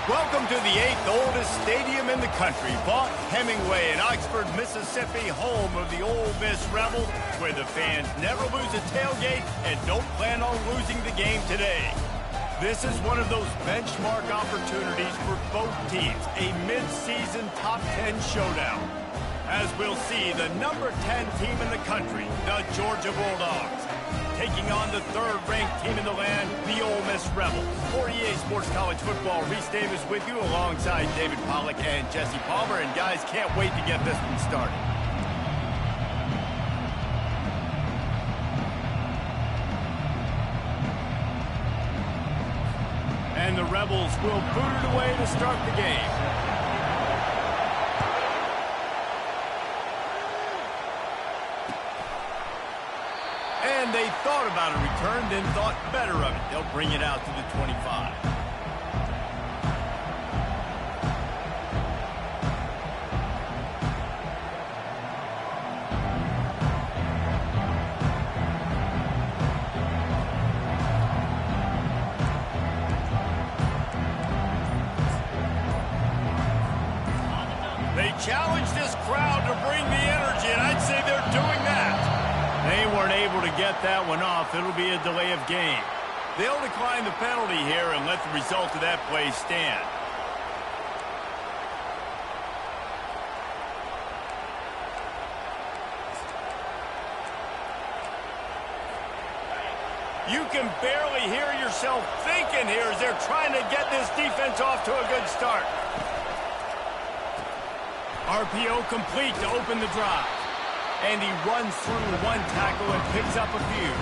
Welcome to the 8th oldest stadium in the country, Vaught Hemingway in Oxford, Mississippi, home of the Ole Miss Rebels, where the fans never lose a tailgate and don't plan on losing the game today. This is one of those benchmark opportunities for both teams, a mid-season top 10 showdown. As we'll see, the number 10 team in the country, the Georgia Bulldogs, taking on the third-ranked team in the land, the Ole Miss Rebels. For EA Sports College Football, Reese Davis with you alongside David Pollack and Jesse Palmer. And guys, can't wait to get this one started. And the Rebels will boot it away to start the game. And they thought about a return, then thought better of it. They'll bring it out to the 25. They challenge this crowd to bring the energy, and I'd say they're doing that. They weren't able to get that one off. It'll be a delay of game. They'll decline the penalty here and let the result of that play stand. You can barely hear yourself thinking here as they're trying to get this defense off to a good start. RPO complete to open the drive. And he runs through one tackle and picks up a few.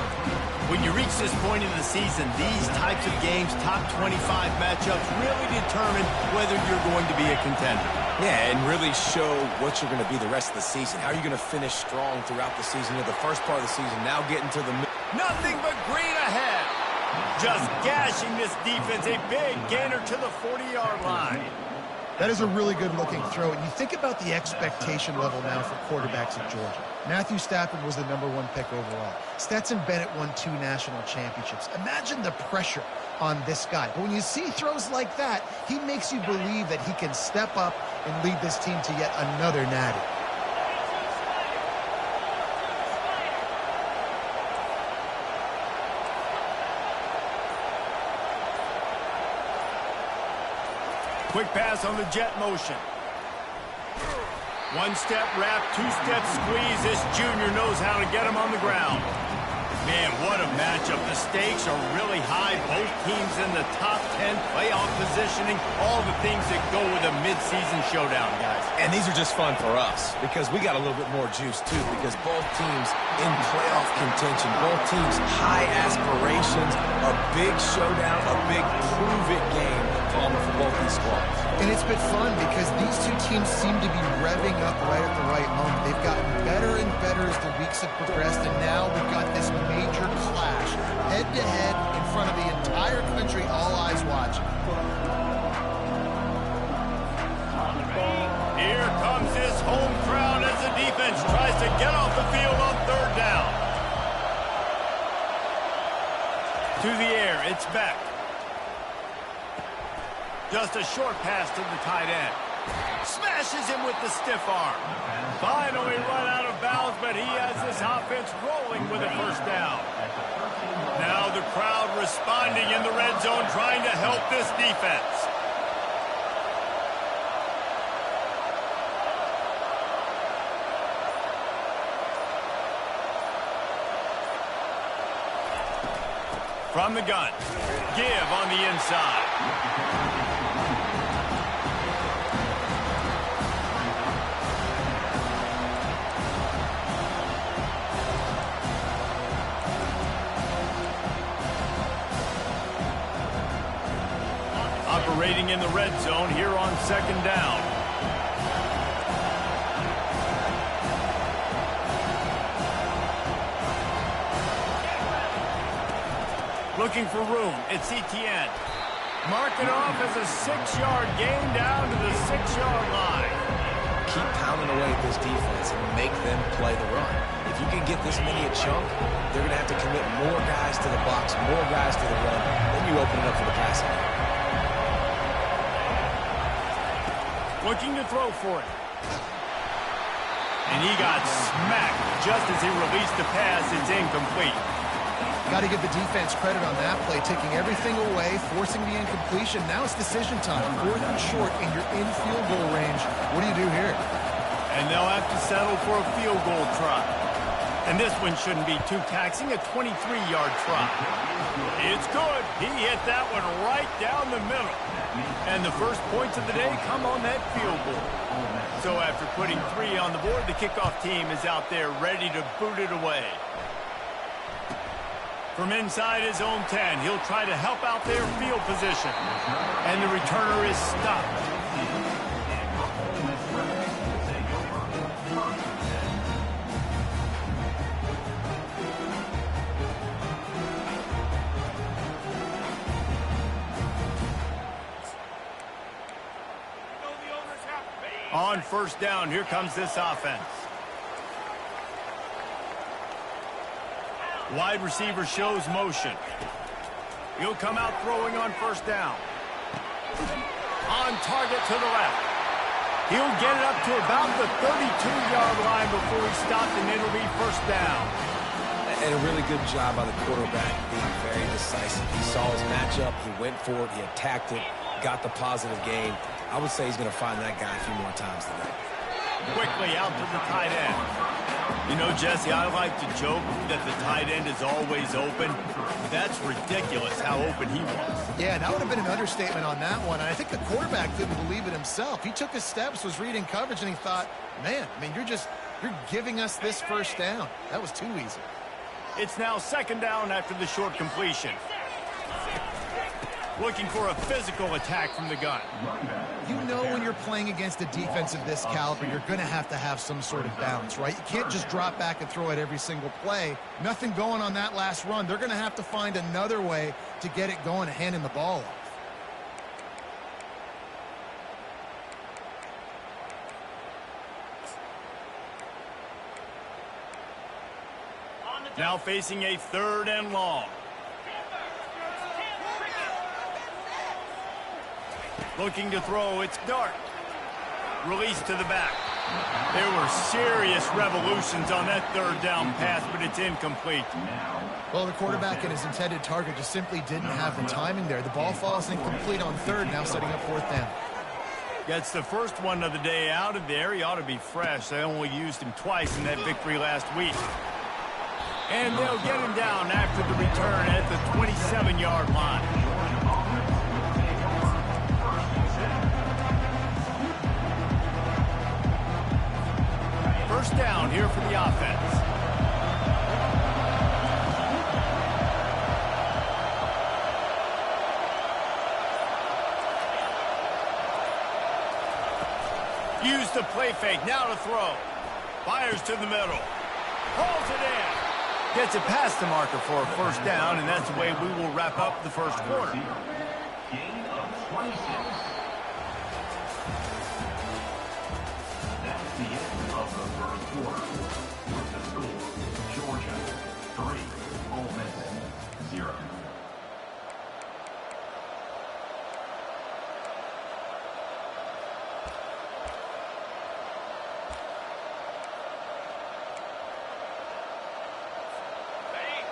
When you reach this point in the season, these types of games, top 25 matchups, really determine whether you're going to be a contender. Yeah, and really show what you're going to be the rest of the season. How are you going to finish strong throughout the season? The first part of the season, now getting to the middle. Nothing but green ahead. Just gashing this defense, a big gainer to the 40-yard line. That is a really good-looking throw. And you think about the expectation level now for quarterbacks at Georgia. Matthew Stafford was the #1 pick overall. Stetson Bennett won 2 national championships. Imagine the pressure on this guy. But when you see throws like that, he makes you believe that he can step up and lead this team to yet another natty. Quick pass on the jet motion. One-step wrap, two-step squeeze. This junior knows how to get him on the ground. Man, what a matchup. The stakes are really high. Both teams in the top 10, playoff positioning, all the things that go with a mid-season showdown, guys. And these are just fun for us because we got a little bit more juice, too, because both teams in playoff contention, both teams high aspirations, a big showdown, a big prove-it game for both these squads. And it's been fun because these two teams seem to be revving up right at the right moment. They've gotten better and better as the weeks have progressed, and now we've got this major clash, head-to-head in front of the entire country, all eyes watching. Here comes this home crowd as the defense tries to get off the field on third down. To the air, it's Beck. Just a short pass to the tight end. Smashes him with the stiff arm. Finally run out of bounds, but he has this offense rolling with a first down. Now the crowd responding in the red zone, trying to help this defense. From the gun, give on the inside. Operating in the red zone here on second down. Looking for room. It's Etienne. Mark it off as a 6-yard gain down to the 6-yard line. Keep pounding away at this defense and make them play the run. If you can get this many a chunk, they're going to have to commit more guys to the box, more guys to the run. Then you open it up for the passing. Looking to throw for it. And he got smacked just as he released the pass. It's incomplete. Got to give the defense credit on that play, taking everything away, forcing the incompletion. Now it's decision time. 4th and short, and you're in field goal range. What do you do here? And they'll have to settle for a field goal try. And this one shouldn't be too taxing, a 23-yard try. It's good. He hit that one right down the middle. And the first points of the day come on that field goal. So after putting 3 on the board, the kickoff team is out there ready to boot it away. From inside his own 10, he'll try to help out their field position. And the returner is stopped. On first down, here comes this offense. Wide receiver shows motion. He'll come out throwing on first down. On target to the left. He'll get it up to about the 32-yard line before he stopped, and it'll be first down. And a really good job by the quarterback being very decisive. He saw his matchup, he went for it, he attacked it, got the positive gain. I would say he's going to find that guy a few more times today. Quickly out to the tight end. You know, Jesse, I like to joke that the tight end is always open. That's ridiculous how open he was. Yeah, that would have been an understatement on that one. And I think the quarterback didn't believe it himself. He took his steps, was reading coverage, and he thought, man, I mean, you're giving us this first down. That was too easy. It's now second down after the short completion. Looking for a physical attack from the gun. You know when you're playing against a defense of this caliber, you're going to have some sort of balance, right? You can't just drop back and throw it every single play. Nothing going on that last run. They're going to have to find another way to get it going and handing the ball off. Now facing a 3rd and long. Looking to throw, it's Dart. Release to the back. There were serious revolutions on that 3rd down pass, but it's incomplete. Well, the quarterback and his intended target just simply didn't have the timing there. The ball falls incomplete on 3rd, now setting up 4th down. Gets the first one of the day out of there. He ought to be fresh. They only used him twice in that victory last week. And they'll get him down after the return at the 27-yard line. First down here for the offense. Use the play fake, now to throw. Fires to the middle. Pulls it in. Gets it past the marker for a first down, and that's the way we will wrap up the first quarter. Gain of 26. That's the end of the first quarter. With the score, Georgia 3, Ole Miss 0.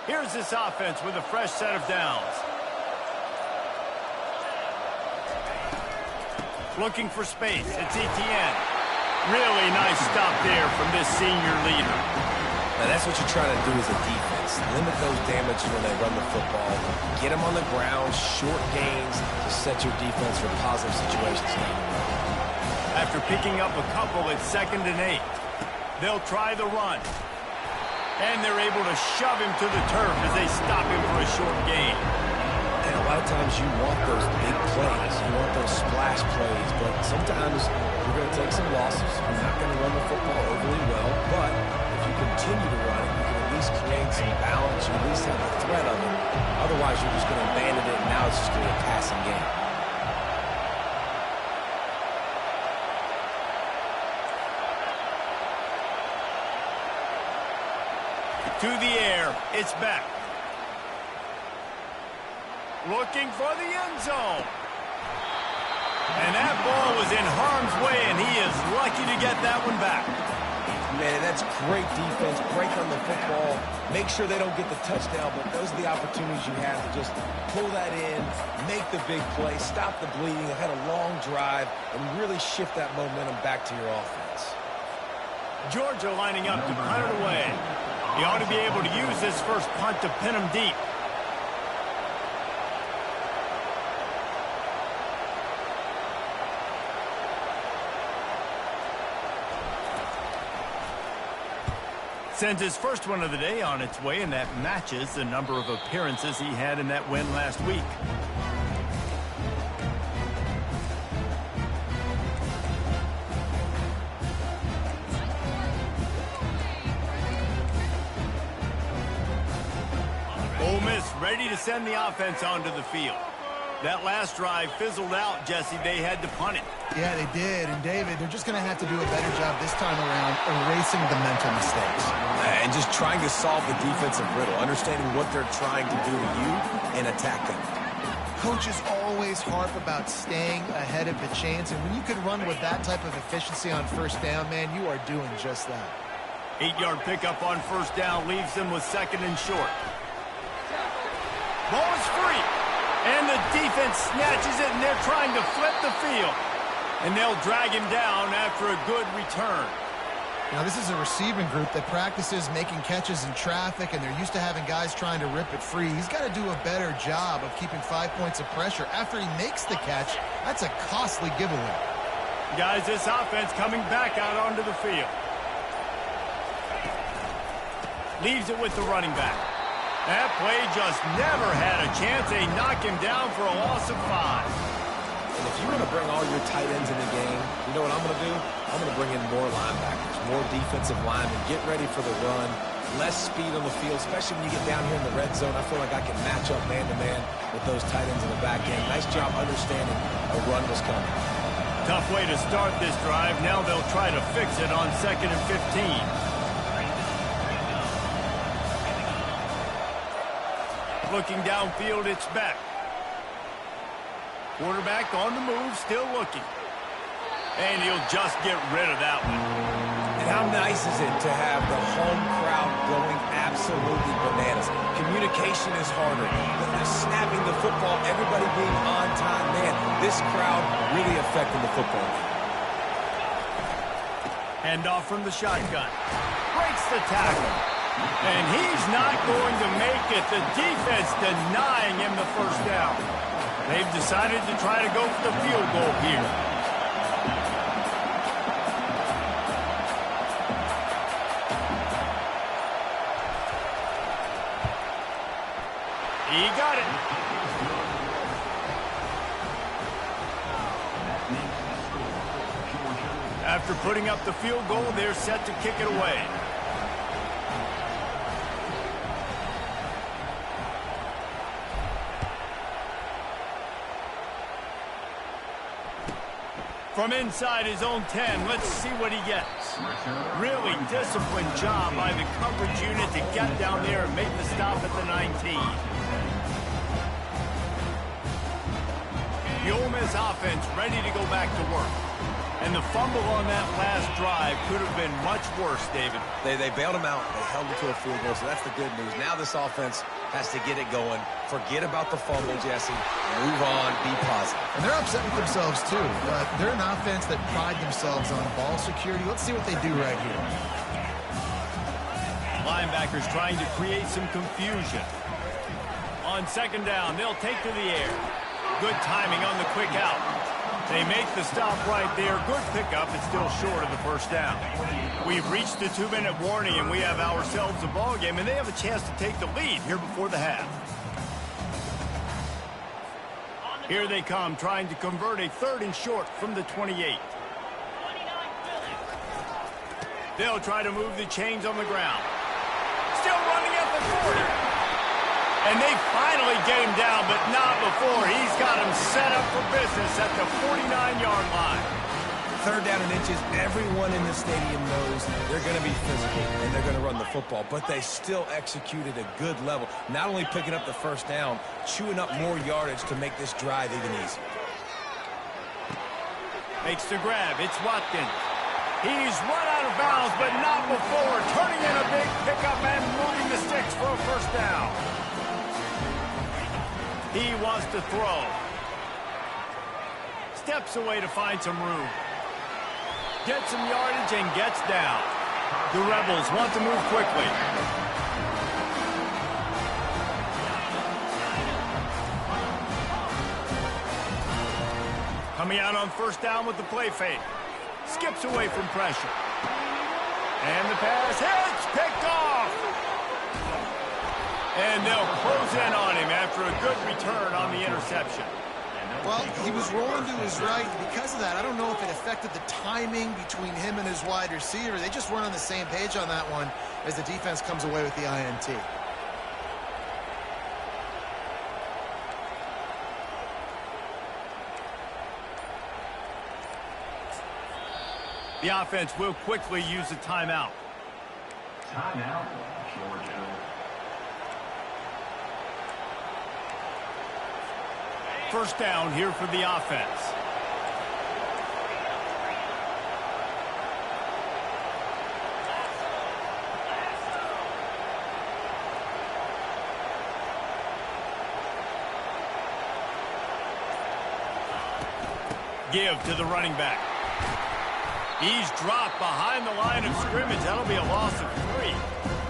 Here's this offense with a fresh set of downs. Looking for space. It's Etienne. Really nice stop there from this senior leader. Now that's what you're trying to do as a defense. Limit those damages when they run the football. Get them on the ground, short gains to set your defense for positive situations. After picking up a couple, it's 2nd and 8. They'll try the run. And they're able to shove him to the turf as they stop him for a short gain. And a lot of times you want those big plays. You want those splash plays. But sometimes you're going to take some losses. You're not going to run the football overly well. But if you continue to run it, you can at least create some balance. You at least have the threat of it. Otherwise, you're just going to abandon it, and now it's just going to be a passing game. To the air, it's back. Looking for the end zone. And that ball was in harm's way, and he is lucky to get that one back. Man, that's great defense. Break on the football. Make sure they don't get the touchdown, but those are the opportunities you have to just pull that in, make the big play, stop the bleeding, had a long drive, and really shift that momentum back to your offense. Georgia lining up to punt it away. He ought to be able to use this first punt to pin him deep. Sends his first one of the day on its way, and that matches the number of appearances he had in that win last week. Ole Miss ready to send the offense onto the field. That last drive fizzled out, Jesse. They had to punt it. Yeah, they did. And, David, they're just going to have to do a better job this time around erasing the mental mistakes. And just trying to solve the defensive riddle, understanding what they're trying to do to you and attack them. Coaches always harp about staying ahead of the chains, and when you can run with that type of efficiency on first down, man, you are doing just that. 8-yard pickup on first down leaves them with second and short. Ball is free. And the defense snatches it, and they're trying to flip the field. And they'll drag him down after a good return. Now, this is a receiving group that practices making catches in traffic, and they're used to having guys trying to rip it free. He's got to do a better job of keeping 5 points of pressure. After he makes the catch, that's a costly giveaway. Guys, this offense coming back out onto the field. Leaves it with the running back. That play just never had a chance. They knock him down for a loss of 5. And if you want to bring all your tight ends in the game, you know what I'm going to do? I'm going to bring in more linebackers, more defensive linemen, get ready for the run, less speed on the field, especially when you get down here in the red zone. I feel like I can match up man-to-man with those tight ends in the back end. Nice job understanding a run was coming. Tough way to start this drive. Now they'll try to fix it on 2nd and 15. Looking downfield, it's Beck. Quarterback on the move, still looking. And he'll just get rid of that one. And how nice is it to have the home crowd going absolutely bananas? Communication is harder. The snapping the football, everybody being on time. Man, this crowd really affecting the football game. Handoff from the shotgun. Breaks the tackle. And he's not going to make it. The defense denying him the first down. They've decided to try to go for the field goal here. He got it. After putting up the field goal, they're set to kick it away. From inside his own 10, let's see what he gets. Really disciplined job by the coverage unit to get down there and make the stop at the 19. The Ole Miss offense ready to go back to work. And the fumble on that last drive could have been much worse, David. They bailed him out. They held him to a field goal, so that's the good news. Now this offense has to get it going. Forget about the fumble, Jesse. Move on. Be positive. And they're upset with themselves, too. They're an offense that pride themselves on ball security. Let's see what they do right here. Linebackers trying to create some confusion. On 2nd down, they'll take to the air. Good timing on the quick out. They make the stop right there. Good pickup. It's still short of the first down. We've reached the 2-minute warning, and we have ourselves a ball game, and they have a chance to take the lead here before the half. Here they come, trying to convert a 3rd and short from the 28. They'll try to move the chains on the ground. Still running at the 40. And they finally get him down, but not before. He's got him set up for business at the 49-yard line. 3rd down and inches. Everyone in the stadium knows they're going to be physical and they're going to run the football, but they still executed a good level. Not only picking up the first down, chewing up more yardage to make this drive even easier. Makes the grab. It's Watkins. He's run out of bounds, but not before turning in a big pickup and moving the sticks for a first down. He wants to throw. Steps away to find some room. Gets some yardage and gets down. The Rebels want to move quickly. Coming out on first down with the play fake. Skips away from pressure. And the pass hits, picked off. And they'll close in on him after a good return on the interception. Well, he was rolling to his right. Because of that, I don't know if it affected the timing between him and his wide receiver. They just weren't on the same page on that one as the defense comes away with the INT. The offense will quickly use a timeout. Timeout, Georgia. First down here for the offense. Give to the running back. He's dropped behind the line of scrimmage. That'll be a loss of 3.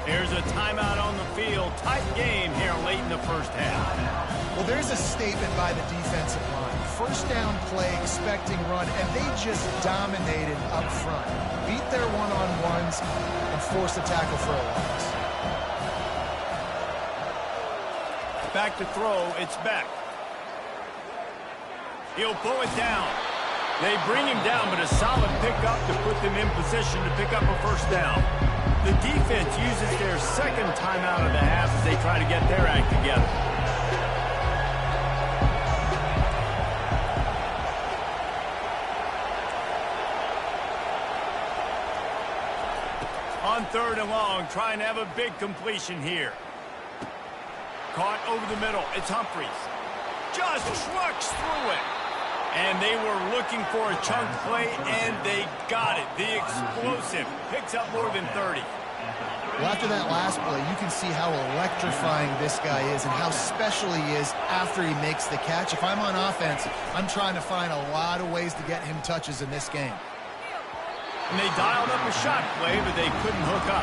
There's a timeout on the field. Tight game here late in the first half. Well, there's a statement by the defensive line. First down play, expecting run, and they just dominated up front. Beat their one-on-ones and forced a tackle for a loss. Back to throw. It's Beck. He'll pull it down. They bring him down, but a solid pickup to put them in position to pick up a first down. The defense uses their second timeout of the half as they try to get their act together. On third and long, trying to have a big completion here. Caught over the middle. It's Humphries. Just trucks through it. And they were looking for a chunk play, and they got it. The explosive picks up more than 30. Well, after that last play, you can see how electrifying this guy is and how special he is after he makes the catch. If I'm on offense, I'm trying to find a lot of ways to get him touches in this game. And they dialed up a shot play, but they couldn't hook up.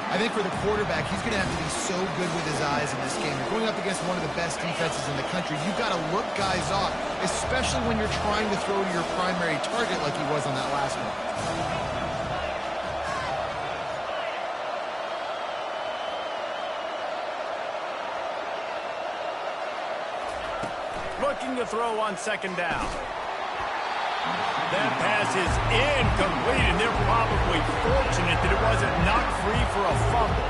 I think for the quarterback, he's going to have to be so good with his eyes in this game. You're going up against one of the best defenses in the country. You've got to look guys off, especially when you're trying to throw to your primary target like he was on that last one. Looking to throw on second down. That pass is incomplete, and they're probably fortunate that it wasn't knocked free for a fumble.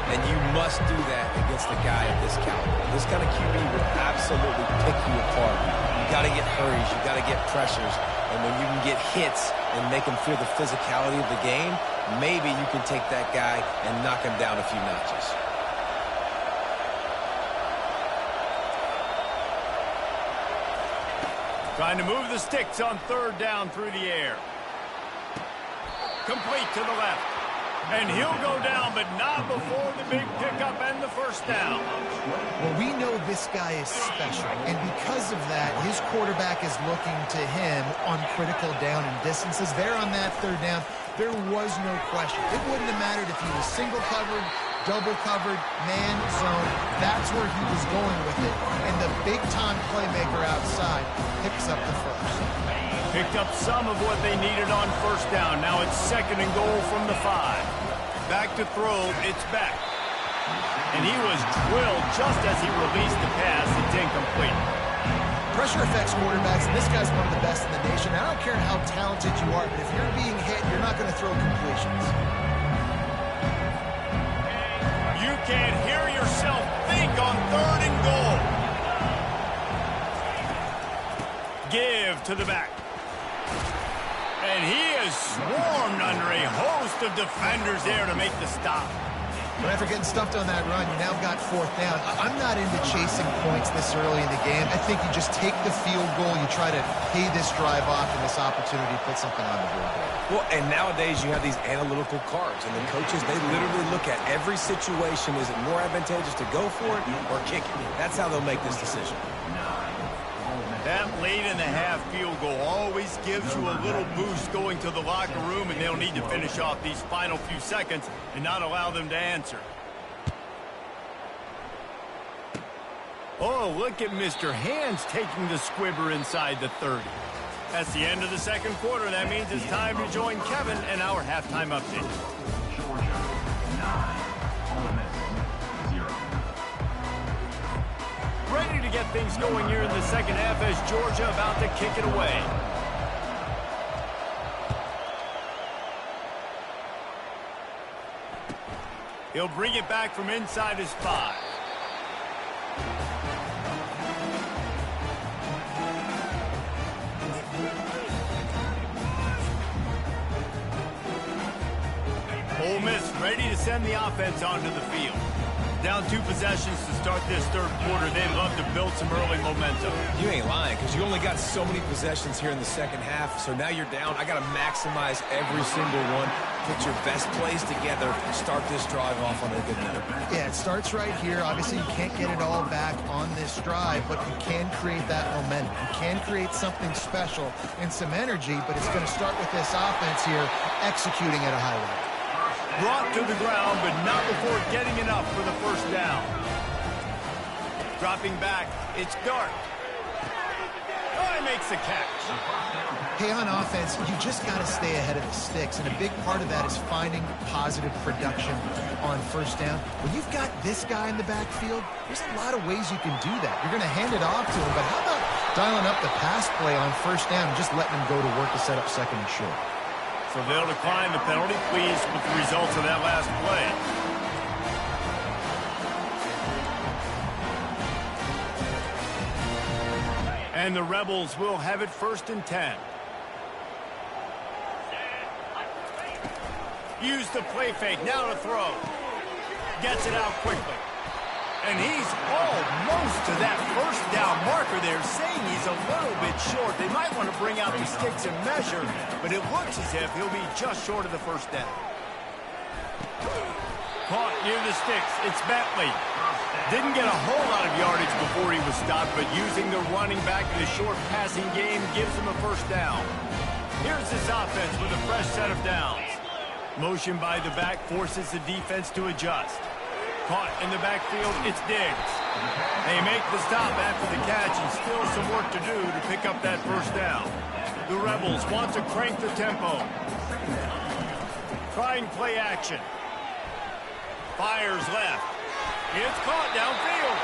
And you must do that against a guy of this caliber. This kind of QB will absolutely pick you apart. You got to get hurries, you got to get pressures, and when you can get hits and make him feel the physicality of the game, maybe you can take that guy and knock him down a few notches. Trying to move the sticks on third down through the air. Complete to the left. And he'll go down, but not before the big pickup and the first down. Well, we know this guy is special, and because of that, his quarterback is looking to him on critical down and distances. There on that third down, there was no question. It wouldn't have mattered if he was single covered, double covered, man, zone. That's where he was going with it. And the big-time playmaker outside picks up the first. Picked up some of what they needed on first down. Now it's second and goal from the 5. Back to throw, it's Beck. And he was drilled just as he released the pass. It's incomplete. Pressure affects quarterbacks, and this guy's one of the best in the nation. I don't care how talented you are, but if you're being hit, you're not going to throw completions. You can't hear yourself think on third and goal. Give to the back. And he is swarmed under a host of defenders there to make the stop. But after getting stuffed on that run, you now got 4th down. I'm not into chasing points this early in the game. I think you just take the field goal. You try to pay this drive off and this opportunity to put something on the board. Well, and nowadays you have these analytical cards, and the coaches, they literally look at every situation. Is it more advantageous to go for it or kick it? That's how they'll make this decision. That late in the half field goal always gives you a little boost going to the locker room, and they'll need to finish off these final few seconds and not allow them to answer. Oh, look at Mr. Hands taking the squibber inside the 30. That's the end of the second quarter. That means it's time to join Kevin and our halftime update. Georgia, 9. Ole Miss, 0. Ready to get things going here in the second half as Georgia about to kick it away. He'll bring it back from inside his 5. Ole Miss ready to send the offense onto the field. Down 2 possessions to start this third quarter. They'd love to build some early momentum. You ain't lying, because you only got so many possessions here in the second half, so now you're down. I got to maximize every single one. Put your best plays together. Start this drive off on a good note. Yeah, it starts right here. Obviously, you can't get it all back on this drive, but you can create that momentum. You can create something special and some energy, but it's going to start with this offense here executing at a high level. Brought to the ground, but not before getting enough for the first down. Dropping back, it's Dart. Oh, he makes the catch. Hey, on offense, you just got to stay ahead of the sticks, and a big part of that is finding positive production on first down. When you've got this guy in the backfield, there's a lot of ways you can do that. You're going to hand it off to him, but how about dialing up the pass play on first down and just letting him go to work to set up second and short? So they'll decline the penalty, pleased with the results of that last play. And the Rebels will have it 1st and 10. Use the play fake, now to throw. Gets it out quickly. And he's almost to that first down marker there, saying he's a little bit short. They might want to bring out the sticks and measure, but it looks as if he'll be just short of the first down. Caught near the sticks. It's Bentley. Didn't get a whole lot of yardage before he was stopped, but using the running back in the short passing game gives him a first down. Here's this offense with a fresh set of downs. Motion by the back forces the defense to adjust. Caught in the backfield, it's Diggs. They make the stop after the catch and still some work to do to pick up that first down. The Rebels want to crank the tempo. Trying play action. Fires left. It's caught downfield.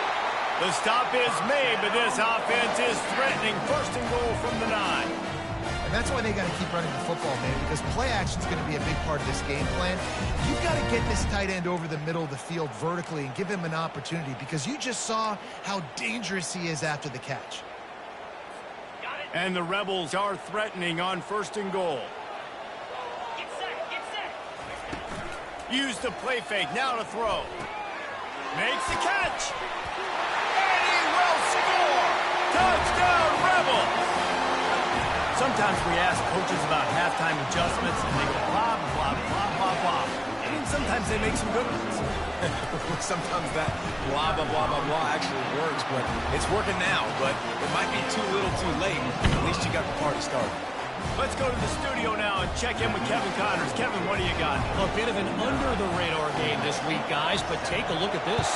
The stop is made, but this offense is threatening 1st and goal from the 9. And that's why they got to keep running the football, man, because play action is going to be a big part of this game plan. You've got to get this tight end over the middle of the field vertically and give him an opportunity, because you just saw how dangerous he is after the catch. And the Rebels are threatening on 1st and goal. Get set. Use the play fake, now to throw. Makes the catch. And he will score. Touchdown, Rebels. Sometimes we ask coaches about halftime adjustments, and they go blah, blah, blah, blah, blah. I mean, sometimes they make some good ones. Sometimes that blah, blah, blah, blah, blah actually works, but it's working now. But it might be too little too late. At least you got the party started. Let's go to the studio now and check in with Kevin Connors. Kevin, what do you got? A bit of an under-the-radar game this week, guys, but take a look at this.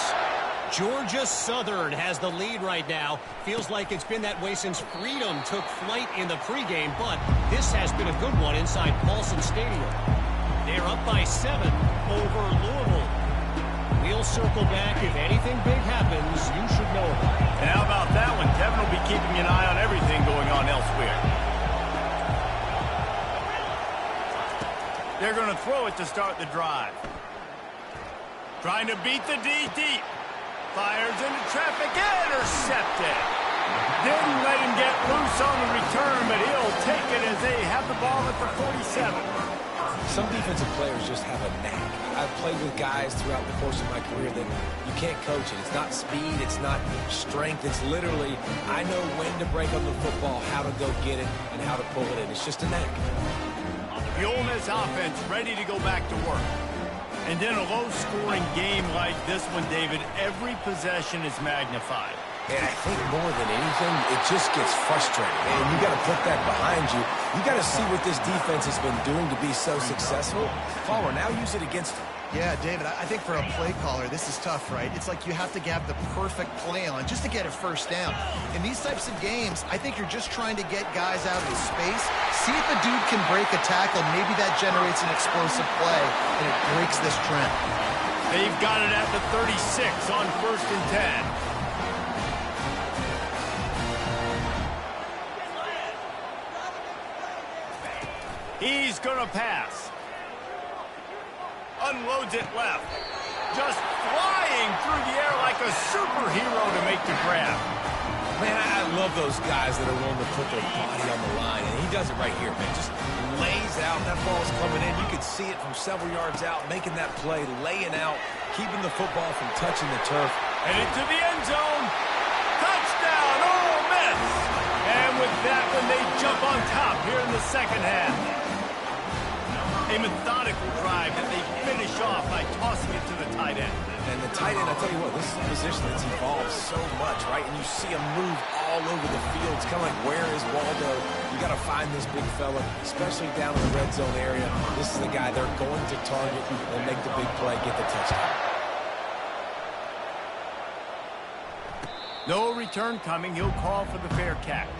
Georgia Southern has the lead right now. Feels like it's been that way since Freedom took flight in the pregame, but this has been a good one inside Paulson Stadium. They're up by 7 over Louisville. We'll circle back. If anything big happens, you should know about it. And how about that one? Kevin will be keeping an eye on everything going on elsewhere. They're going to throw it to start the drive. Trying to beat the D deep. Fires into traffic, intercepted. Didn't let him get loose on the return, but he'll take it as they have the ball at the 47. Some defensive players just have a knack. I've played with guys throughout the course of my career that you can't coach it. It's not speed, it's not strength. It's literally, I know when to break on the football, how to go get it, and how to pull it in. It's just a knack. The Ole Miss offense ready to go back to work. And in a low-scoring game like this one, David, every possession is magnified. And I think more than anything, it just gets frustrating. And you got to put that behind you. You got to see what this defense has been doing to be so successful. Caller, now use it against them. Yeah, David, I think for a play caller, this is tough, right? It's like you have to have the perfect play on just to get a first down. In these types of games, I think you're just trying to get guys out of space, see if the dude can break a tackle. Maybe that generates an explosive play, and it breaks this trend. They've got it at the 36 on 1st and 10. He's going to pass. Unloads it left. Just flying through the air like a superhero to make the grab. Man, I love those guys that are willing to put their body on the line. And he does it right here, man. Just lays out. That ball's coming in. You can see it from several yards out, making that play, laying out, keeping the football from touching the turf. And into the end zone. Touchdown, Ole Miss. And with that one, they jump on top here in the second half. A methodical drive that they finish off by tossing it to the tight end. And the tight end, I tell you what, this is a position that's evolved so much, right? And you see him move all over the field. It's kind of like, where is Waldo? You got to find this big fella, especially down in the red zone area. This is the guy they're going to target and make the big play, get the touchdown. No return coming. He'll call for the fair catch.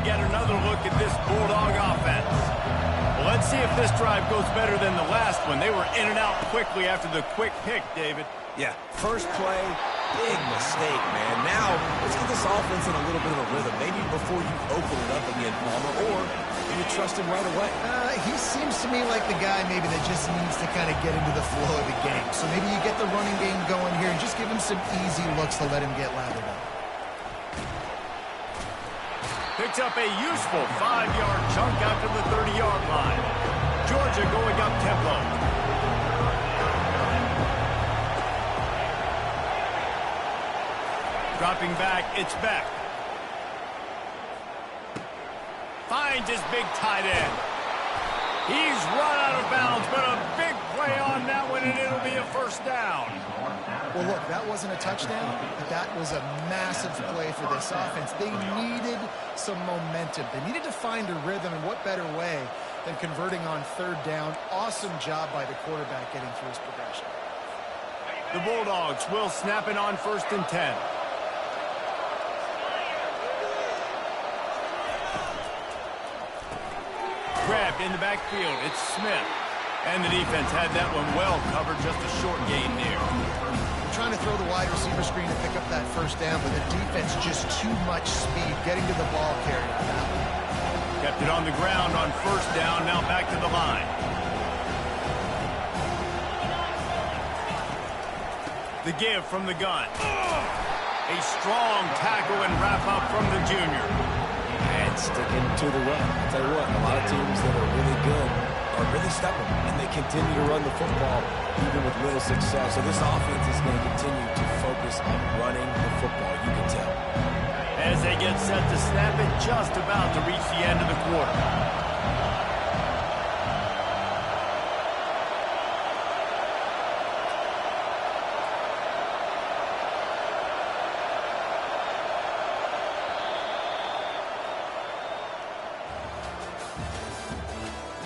Get another look at this Bulldog offense. Well, let's see if this drive goes better than the last one. They were in and out quickly after the quick pick, David. Yeah, first play, big mistake, man. Now, let's get this offense in a little bit of a rhythm. Maybe before you open it up again, Palmer, or you trust him right away. He seems to me like the guy maybe that just needs to kind of get into the flow of the game. So maybe you get the running game going here and just give him some easy looks to let him get lathered up. Picks up a useful 5-yard chunk after the 30-yard line. Georgia going up tempo. Dropping back, it's Beck. Finds his big tight end. He's run out of bounds, but a big play on that one, and it'll be a first down. Well, look, that wasn't a touchdown, but that was a massive play for this offense. They needed some momentum. They needed to find a rhythm, and what better way than converting on 3rd down. Awesome job by the quarterback getting through his progression. The Bulldogs will snap it on 1st and 10. Grabbed in the backfield. It's Smith. And the defense had that one well covered, just a short gain there. Trying to throw the wide receiver screen to pick up that first down, but the defense just too much speed getting to the ball carrier. Kept it on the ground on 1st down, now back to the line. The give from the gun. A strong tackle and wrap up from the junior. And sticking to the run. I'll tell you what, a lot of teams that are really good are really stubborn, and they continue to run the football even with little success. So this offense is going to continue to focus on running the football, you can tell. As they get set to snap it, just about to reach the end of the quarter.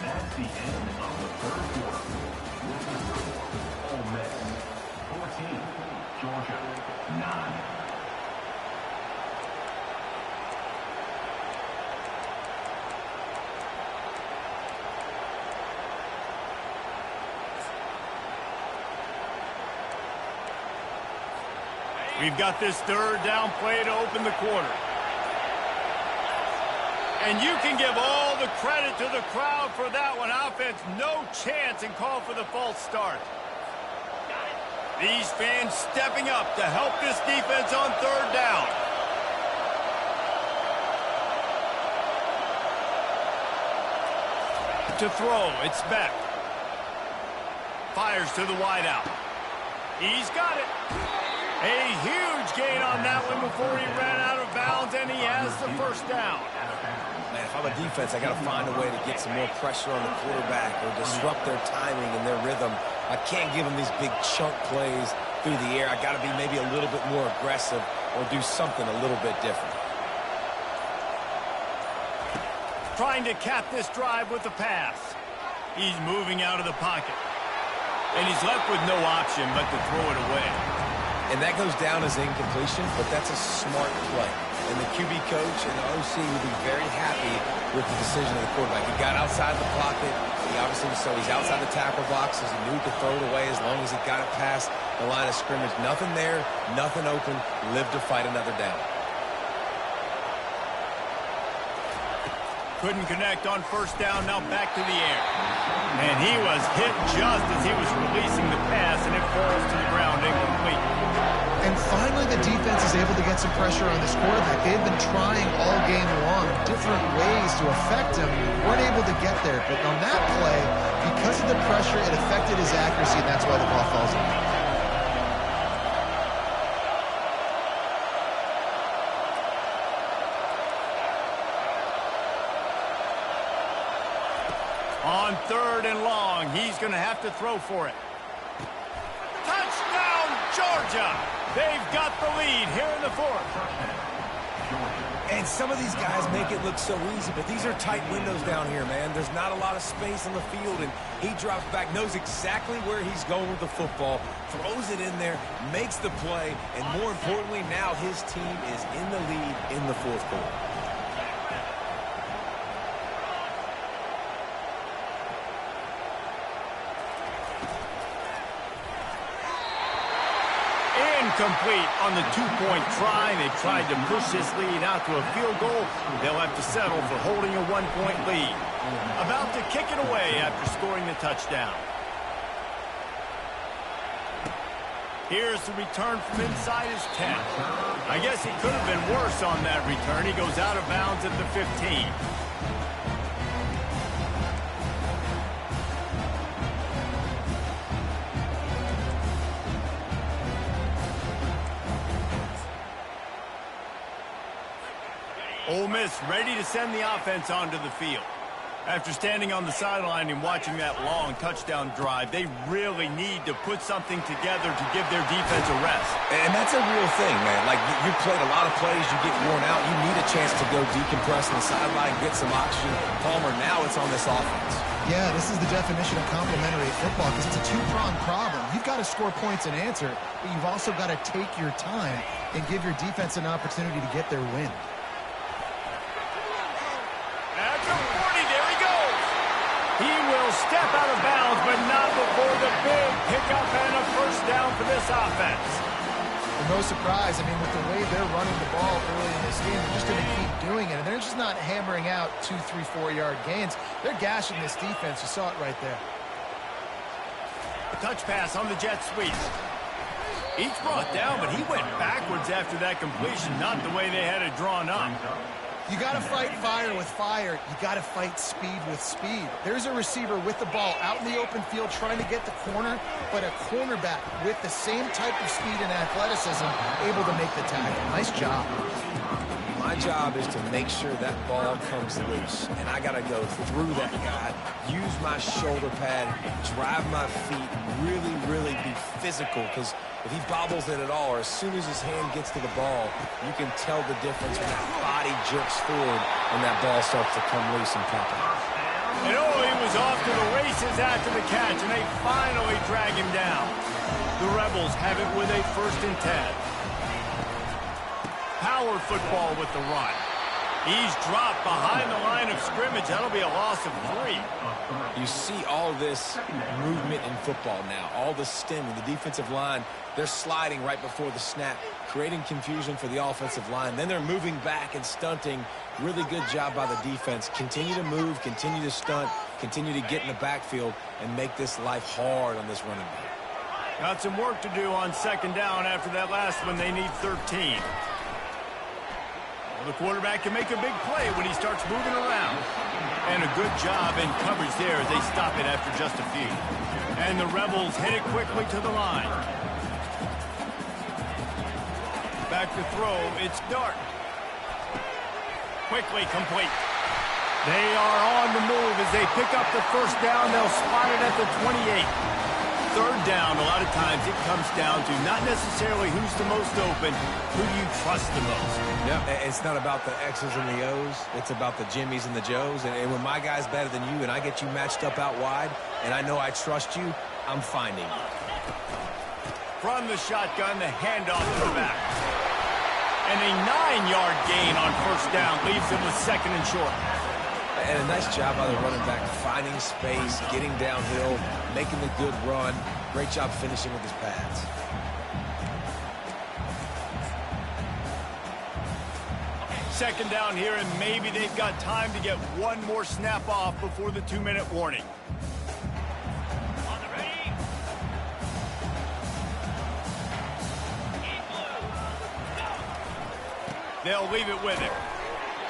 That's the end of the 3rd quarter. With the score, Ole Miss 14, Georgia 9. We've got this 3rd down play to open the quarter. And you can give all the credit to the crowd for that one. Offense, no chance, and call for the false start. These fans stepping up to help this defense on third down. To throw, it's Beck. Fires to the wideout. He's got it. A huge gain on that one before he ran out of bounds, and he has the first down. Man, if I'm a defense, I got to find a way to get some more pressure on the quarterback or disrupt their timing and their rhythm. I can't give them these big chunk plays through the air. I got to be maybe a little bit more aggressive or do something a little bit different. Trying to cap this drive with the pass. He's moving out of the pocket. And he's left with no option but to throw it away. And that goes down as incompletion, but that's a smart play. And the QB coach and the OC will be very happy with the decision of the quarterback. He got outside the pocket. He obviously, so he's outside the tackle boxes. He knew he could throw it away as long as he got it past the line of scrimmage. Nothing there, nothing open. Live to fight another down. Couldn't connect on first down, now back to the air. And he was hit just as he was releasing the pass, and it falls to the ground incomplete. And finally, the defense is able to get some pressure on this quarterback. They've been trying all game long different ways to affect him. Weren't able to get there. But on that play, because of the pressure, it affected his accuracy, and that's why the ball falls in. On third and long, he's going to have to throw for it. Touchdown, Georgia! They've got the lead here in the fourth. And some of these guys make it look so easy, but these are tight windows down here, man. There's not a lot of space on the field, and he drops back, knows exactly where he's going with the football, throws it in there, makes the play, and more importantly, now his team is in the lead in the fourth quarter. Incomplete on the two-point try. They tried to push this lead out to a field goal. They'll have to settle for holding a one-point lead. About to kick it away after scoring the touchdown. Here's the return from inside his 10. I guess he could have been worse on that return. He goes out of bounds at the 15. Ole Miss ready to send the offense onto the field. After standing on the sideline and watching that long touchdown drive, they really need to put something together to give their defense a rest. And that's a real thing, man. Like, you played a lot of plays, you get worn out, you need a chance to go decompress on the sideline, get some oxygen. Palmer, now it's on this offense. Yeah, this is the definition of complementary football because it's a two-pronged problem. You've got to score points and answer, but you've also got to take your time and give your defense an opportunity to get their win. He will step out of bounds, but not before the big pickup and a first down for this offense. And no surprise, I mean, with the way they're running the ball early in this game, they're just going to keep doing it. And they're just not hammering out 2, 3, 4-yard gains. They're gashing this defense. You saw it right there. Touch pass on the jet sweep. He's brought down, but he went backwards after that completion, not the way they had it drawn up. You got to fight fire with fire. You got to fight speed with speed. There's a receiver with the ball out in the open field trying to get the corner, but a cornerback with the same type of speed and athleticism able to make the tackle. Nice job. My job is to make sure that ball comes loose, and I got to go through that guy, use my shoulder pad, drive my feet, really, really be physical, because if he bobbles it at all, or as soon as his hand gets to the ball, you can tell the difference when that body jerks forward and that ball starts to come loose and pop out. And he was off to the races after the catch, and they finally drag him down. The Rebels have it with a 1st and 10. Power football with the run. He's dropped behind the line of scrimmage. That'll be a loss of 3. You see all this movement in football now, all the stemming, the defensive line, they're sliding right before the snap, creating confusion for the offensive line. Then they're moving back and stunting. Really good job by the defense. Continue to move, continue to stunt, continue to get in the backfield and make this life hard on this running back. Got some work to do on second down after that last one. They need 13. Well, the quarterback can make a big play when he starts moving around. And a good job in coverage there as they stop it after just a few. And the Rebels hit it quickly to the line. Back to throw. It's Dart. Quickly complete. They are on the move as they pick up the first down. They'll spot it at the 28. Third down, a lot of times it comes down to not necessarily who's the most open, who do you trust the most. Yeah, it's not about the X's and the O's. It's about the Jimmys and the Joes. And when my guy's better than you and I get you matched up out wide and I know I trust you, I'm finding you. From the shotgun, the handoff to the back. And a 9-yard gain on first down leaves them with second and short. And a nice job by the running back, finding space, getting downhill, making the good run. Great job finishing with his pads. Second down here, and maybe they've got time to get one more snap off before the 2-minute warning. On the ready. In blue. Go. They'll leave it with him.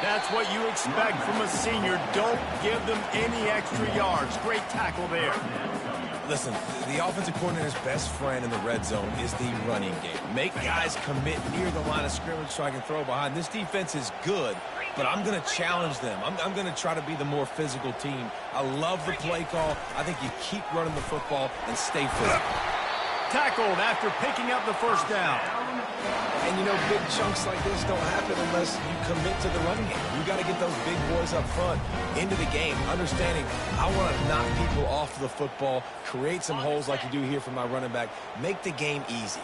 That's what you expect from a senior. Don't give them any extra yards. Great tackle there. Listen, the offensive coordinator's best friend in the red zone is the running game. Make guys commit near the line of scrimmage so I can throw behind. This defense is good, but I'm going to challenge them. I'm going to try to be the more physical team. I love the play call. I think you keep running the football and stay physical. Tackled after picking up the first down. And, you know, big chunks like this don't happen unless you commit to the running game. You got to get those big boys up front into the game, understanding I want to knock people off the football, create some holes like you do here for my running back, make the game easy.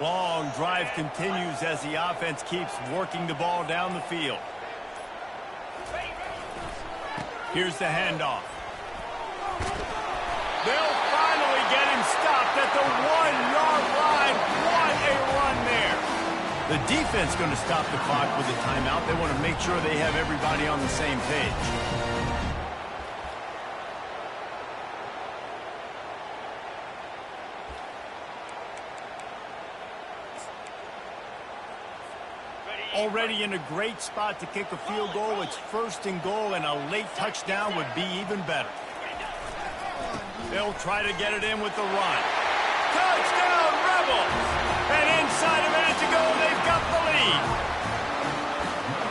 Long drive continues as the offense keeps working the ball down the field. Here's the handoff. They'll finally get him stopped at the 1-yard line. What a run there. The defense going to stop the clock with a timeout. They want to make sure they have everybody on the same page. Already in a great spot to kick a field goal. It's first and goal, and a late touchdown would be even better. They'll try to get it in with the run. Touchdown, Rebels! And inside a minute to go, they've got the lead.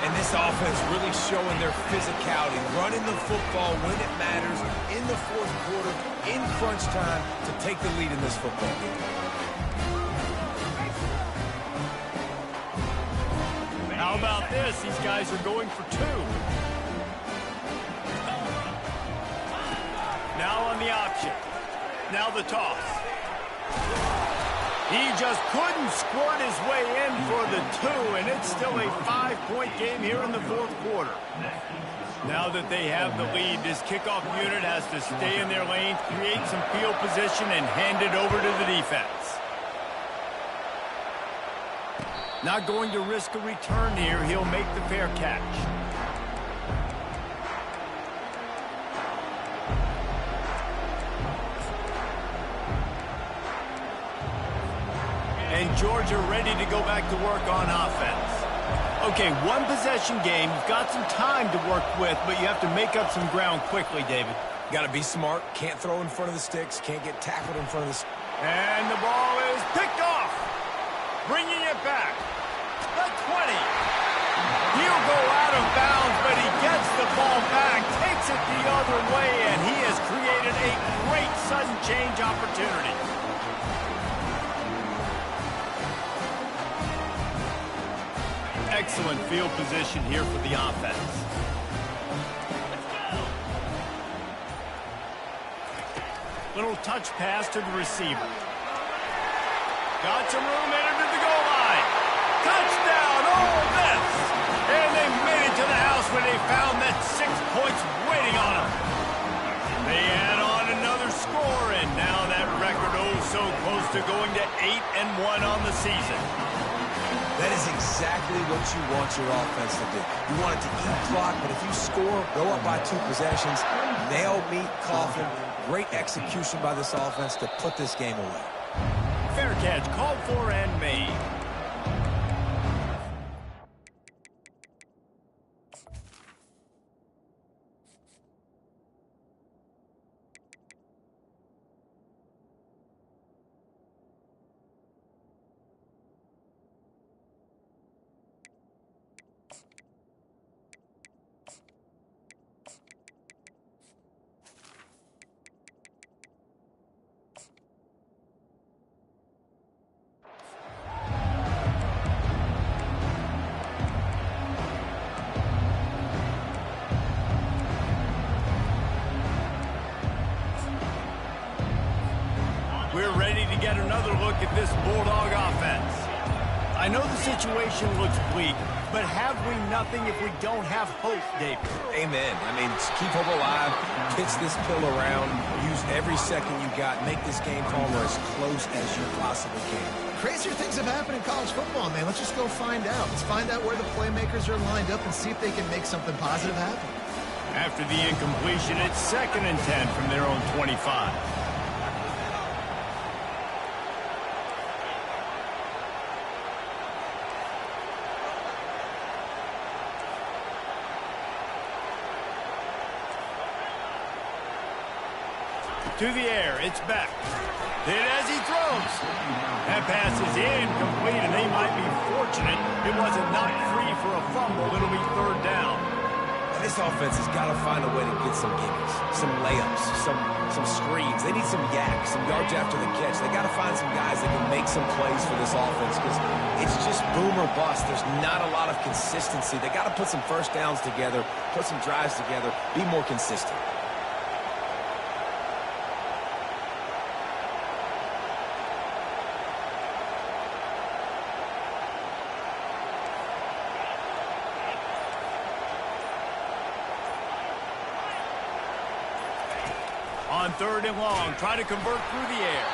And this offense really showing their physicality, running the football when it matters, in the fourth quarter, in crunch time, to take the lead in this football game. How about this? These guys are going for two. Now on the option. Now the toss. He just couldn't squirt his way in for the two, and it's still a 5-point game here in the fourth quarter. Now that they have the lead, this kickoff unit has to stay in their lane, create some field position, and hand it over to the defense. Not going to risk a return here. He'll make the fair catch. And Georgia ready to go back to work on offense. Okay, one possession game. You've got some time to work with, but you have to make up some ground quickly, David. Got to be smart. Can't throw in front of the sticks. Can't get tackled in front of the... And the ball is picked off. Bringing it back. The 20. He'll go out of bounds, but he gets the ball back, takes it the other way, and he has created a great sudden change opportunity. Excellent field position here for the offense. Little touch pass to the receiver. Got some room in to the goal line. Touchdown, Ole Miss! And they made it to the house when they found that 6 points waiting on them. They add on another score, and now that record so close to going to 8-1 on the season. That is exactly what you want your offense to do. You want it to eat clock, but if you score, go up by 2 possessions, nail, meet, coffin. Great execution by this offense to put this game away. catch called for and made. We're ready to get another look at this Bulldog offense. I know the situation looks bleak, but have we nothing if we don't have hope, David? Amen. I mean, keep hope alive, pitch this pill around, use every second you got, make this game Palmer as close as you possibly can. Crazier things have happened in college football, man. Let's just go find out. Let's find out where the playmakers are lined up and see if they can make something positive happen. After the incompletion, it's 2nd and 10 from their own 25. To the air, it's back. Hit as he throws. That pass is incomplete, and they might be fortunate it wasn't knocked free for a fumble. It'll be 3rd down. This offense has got to find a way to get some gimmies, some layups, some screens. They need some yak, some yards after the catch. They got to find some guys that can make some plays for this offense because it's just boom or bust. There's not a lot of consistency. They got to put some first downs together, put some drives together, be more consistent. On 3rd and long, try to convert through the air.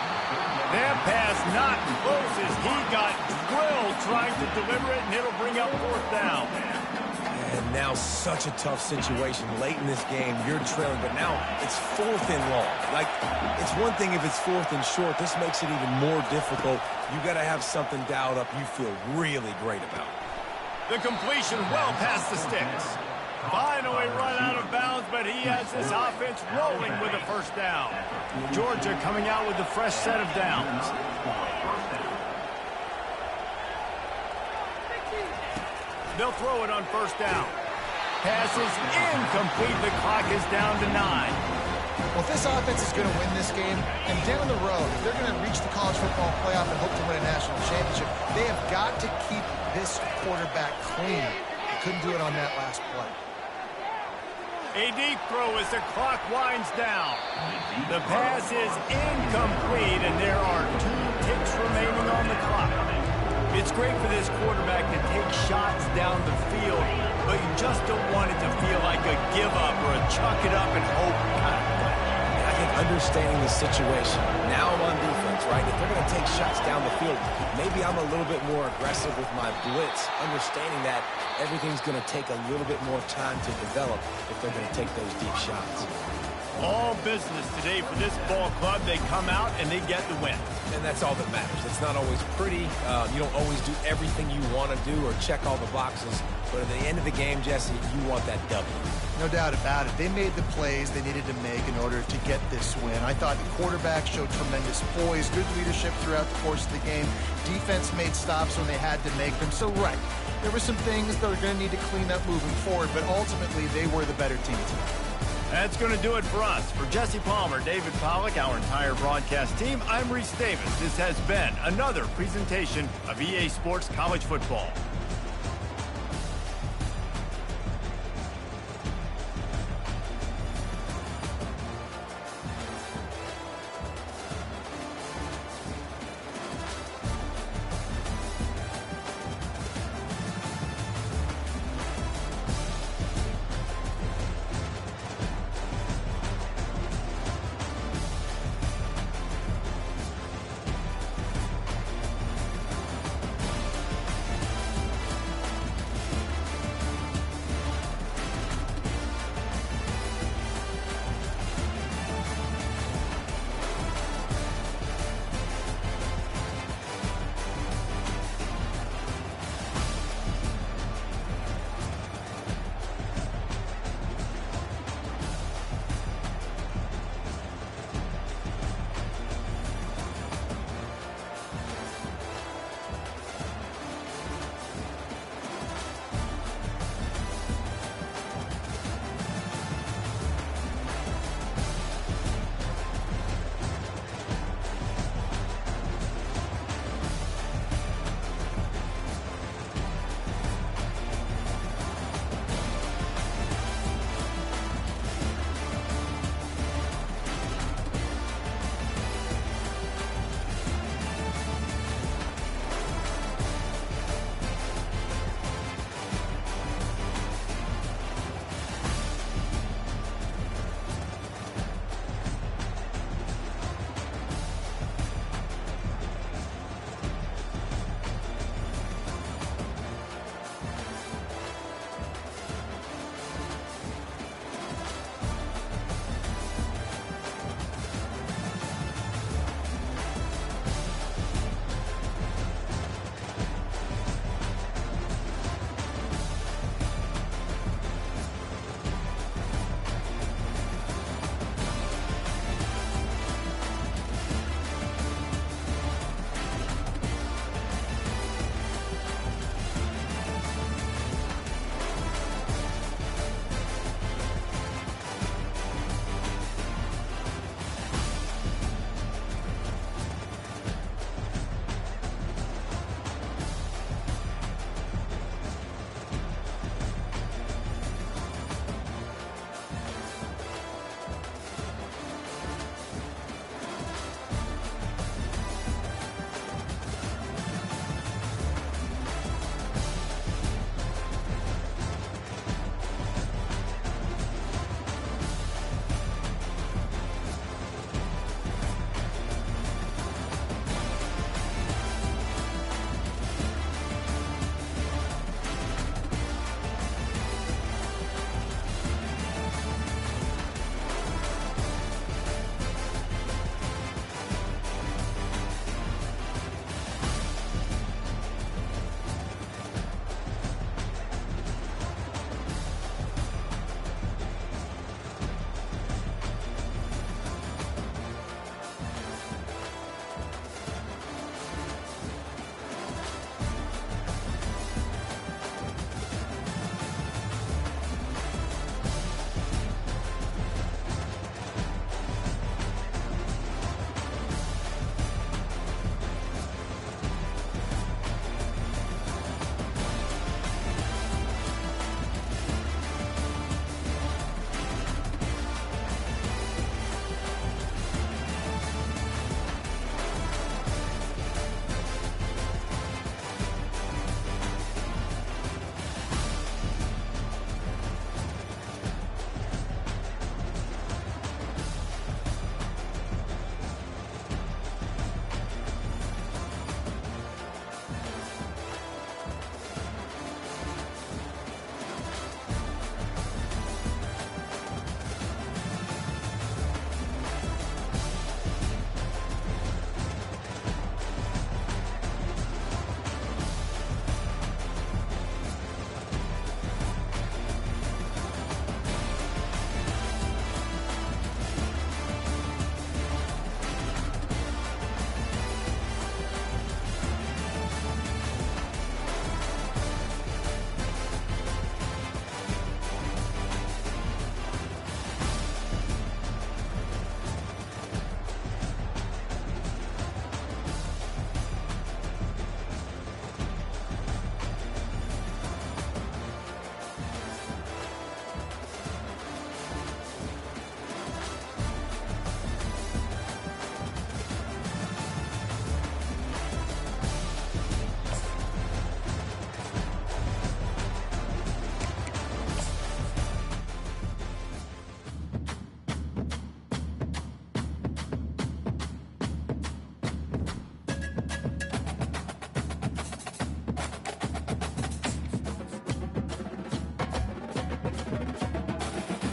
That pass not close as he got drilled trying to deliver it, and it'll bring up 4th down. And now such a tough situation. Late in this game, you're trailing, but now it's 4th and long. Like, it's one thing if it's 4th and short. This makes it even more difficult. You got to have something dialed up you feel really great about. The completion well past the sticks. Finally run out of bounds, but he has this offense rolling with a 1st down. Georgia coming out with a fresh set of downs. They'll throw it on 1st down. Pass is incomplete. The clock is down to 9. Well, if this offense is going to win this game, and down the road, if they're going to reach the college football playoff and hope to win a national championship, they have got to keep this quarterback clean. They couldn't do it on that last play. A deep throw as the clock winds down. The pass is incomplete, and there are 2 ticks remaining on the clock. It's great for this quarterback to take shots down the field, but you just don't want it to feel like a give-up or a chuck it up and hope kind of play. I think understanding the situation, now I'm on defense, right? If they're going to take shots down the field, maybe I'm a little bit more aggressive with my blitz, understanding that everything's going to take a little bit more time to develop if they're going to take those deep shots. All business today for this ball club. They come out and they get the win. And that's all that matters. It's not always pretty. You don't always do everything you want to do or check all the boxes. But at the end of the game, Jesse, you want that W. No doubt about it. They made the plays they needed to make in order to get this win. I thought the quarterback showed tremendous poise, good leadership throughout the course of the game. Defense made stops when they had to make them. So, right, there were some things that are going to need to clean up moving forward, but ultimately they were the better team tonight. That's going to do it for us. For Jesse Palmer, David Pollack, our entire broadcast team, I'm Reese Davis. This has been another presentation of EA Sports College Football.